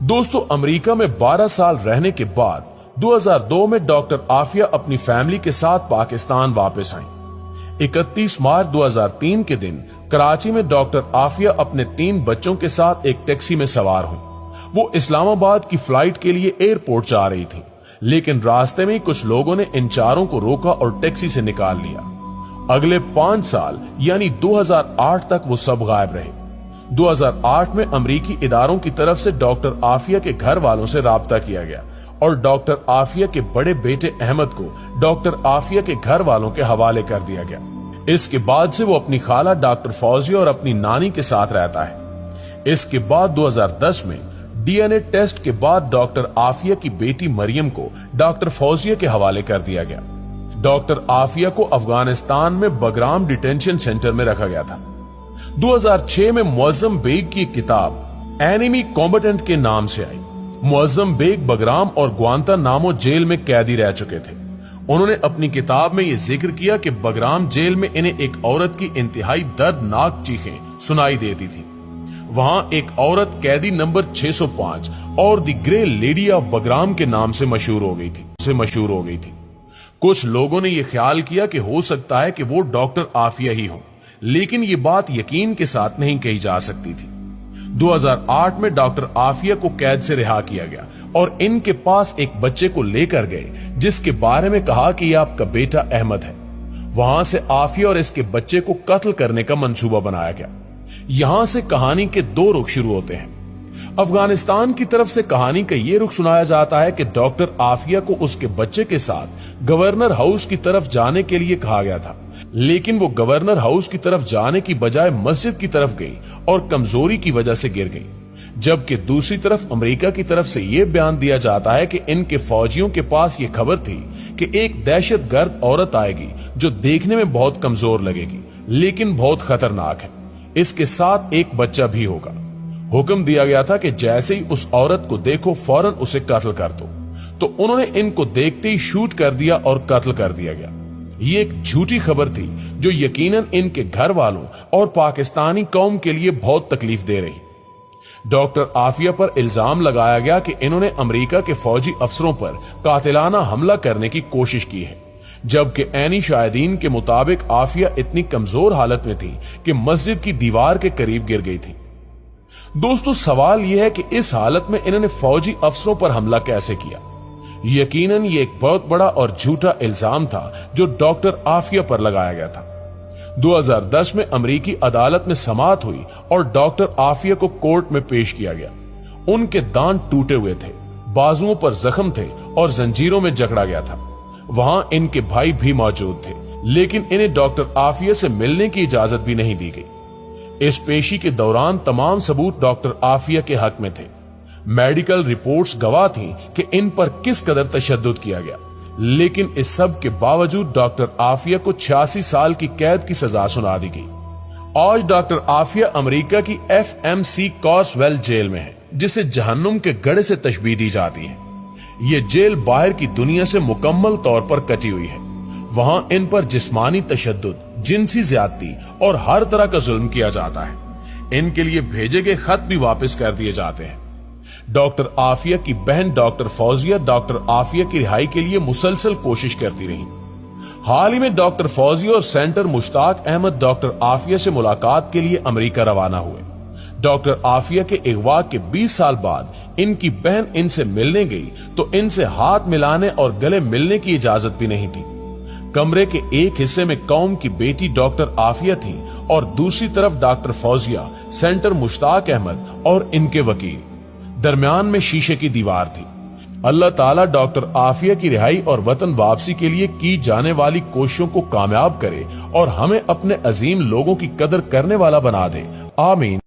दोस्तों, अमेरिका में 12 साल रहने के बाद 2002 में डॉक्टर आफिया अपनी फैमिली के साथ पाकिस्तान वापस आई। 31 मार्च 2003 के दिन कराची में डॉक्टर आफिया अपने 3 बच्चों के साथ एक टैक्सी में सवार हुई। वो इस्लामाबाद की फ्लाइट के लिए एयरपोर्ट जा रही थी, लेकिन रास्ते में कुछ लोगों ने इन चारों को रोका और टैक्सी से निकाल लिया। अगले 5 साल यानी 2008 तक वो सब गायब रहे। 2008 में अमेरिकी इदारों की तरफ से डॉक्टर आफिया के घर वालों से राब्ता किया गया और डॉक्टर आफिया के बड़े बेटे अहमद को डॉक्टर आफिया के घर वालों के हवाले कर दिया गया। इसके बाद से वो अपनी खाला डॉक्टर फौजिया और अपनी नानी के साथ रहता है। इसके बाद 2010 में डीएनए टेस्ट के बाद डॉक्टर आफिया की बेटी मरियम को डॉक्टर फौजिया के हवाले कर दिया गया। डॉक्टर आफिया को अफगानिस्तान में बगराम डिटेंशन सेंटर में रखा गया था। 2006 में मुअज्जम बेग की किताब एनिमी कॉम्बेटेंट के नाम से आई। मुअज्जम बेग बगराम और ग्वांतानामो जेल में कैदी रह चुके थे। उन्होंने अपनी किताब में यह जिक्र किया कि बगराम जेल में इन्हें एक औरत की इंतहाई दर्दनाक चीखें सुनाई देती थी। वहां एक औरत कैदी नंबर 605 और the grey lady of Bagram के नाम से मशहूर हो गई थी। कुछ लोगों ने यह ख्याल किया कि हो सकता है कि वो डॉक्टर आफिया ही हो, लेकिन ये बात यकीन के साथ नहीं कही जा सकती थी। 2008 में डॉक्टर आफिया को कैद से रिहा किया गया और इनके पास एक बच्चे को लेकर गए, जिसके बारे में कहा कि यह आपका बेटा अहमद है। वहां से आफिया और इसके बच्चे को कत्ल करने का मंसूबा बनाया गया। यहां से कहानी के 2 रुख शुरू होते हैं। अफगानिस्तान की तरफ से कहानी का यह रुख सुनाया जाता है कि डॉक्टर आफिया को उसके बच्चे के साथ गवर्नर हाउस की तरफ जाने के लिए कहा गया था, लेकिन वो गवर्नर हाउस की तरफ जाने की बजाय मस्जिद की तरफ गई और कमजोरी की वजह से गिर गई। जबकि दूसरी तरफ अमेरिका की तरफ से यह बयान दिया जाता है कि इनके फौजियों के पास यह खबर थी कि एक दहशतगर्द औरत आएगी जो देखने में बहुत कमजोर लगेगी लेकिन बहुत खतरनाक है। इसके साथ एक बच्चा भी होगा। हुक्म दिया गया था कि जैसे ही उस औरत को देखो फौरन उसे कत्ल कर दो। तो उन्होंने इनको देखते ही शूट कर दिया और कत्ल कर दिया गया। ये एक झूठी खबर थी जो यकीनन इनके घर वालों और पाकिस्तानी कौम के लिए बहुत तकलीफ दे रही। डॉक्टर आफिया पर इल्जाम लगाया गया कि इन्होंने अमेरिका के फौजी अफसरों पर कातिलाना हमला करने की कोशिश की है, जबकि ऐनी शाहिदीन के मुताबिक आफिया इतनी कमजोर हालत में थी कि मस्जिद की दीवार के करीब गिर गई थी। दोस्तों, सवाल यह है कि इस हालत में इन्होंने फौजी अफसरों पर हमला कैसे किया। यकीनन ये एक बहुत बड़ा और झूठा इल्जाम था जो डॉक्टर आफिया पर लगाया गया था। 2010 में अमेरिकी अदालत में समाअत हुई और डॉक्टर आफिया को कोर्ट में पेश किया गया। उनके दांत टूटे हुए थे, बाजुओं पर जख्म थे और जंजीरों में जकड़ा गया था। वहां इनके भाई भी मौजूद थे, लेकिन इन्हें डॉक्टर आफिया से मिलने की इजाजत भी नहीं दी गई। इस पेशी के दौरान तमाम सबूत डॉक्टर आफिया के हक में थे। मेडिकल रिपोर्ट्स गवाह थी कि इन पर किस कदर तशद्दुद किया गया, लेकिन इस सब के बावजूद डॉक्टर आफिया को 86 साल की कैद की सजा सुना दी गई। आज डॉक्टर आफिया अमेरिका की FMC कॉर्सवेल जेल में है, जिसे जहन्नुम के गढ़े से तशबीह दी जाती है। ये जेल बाहर की दुनिया से मुकम्मल तौर पर कटी हुई है। वहां इन पर जिस्मानी तशद्दुद, जिनसी ज्यादती और हर तरह का जुल्म किया जाता है। इनके लिए भेजे गए खत भी वापस कर दिए जाते हैं। डॉक्टर आफिया की बहन डॉक्टर फौजिया डॉक्टर आफिया की रिहाई के लिए मुसलसल कोशिश करती रही। हाल ही में डॉक्टर फौजिया और सेंटर मुश्ताक अहमद डॉक्टर आफिया से मुलाकात के लिए अमेरिका रवाना हुए। डॉक्टर आफिया के अगवा के 20 साल बाद इनकी बहन इनसे मिलने गई तो इनसे हाथ मिलाने और गले मिलने की इजाजत भी नहीं थी। कमरे के एक हिस्से में कौम की बेटी डॉक्टर आफिया थी और दूसरी तरफ डॉक्टर फौजिया, सेंटर मुश्ताक अहमद और इनके वकील। दरमियान में शीशे की दीवार थी। अल्लाह ताला डॉक्टर आफिया की रिहाई और वतन वापसी के लिए की जाने वाली कोशिशों को कामयाब करे और हमें अपने अजीम लोगों की कदर करने वाला बना दे। आमीन।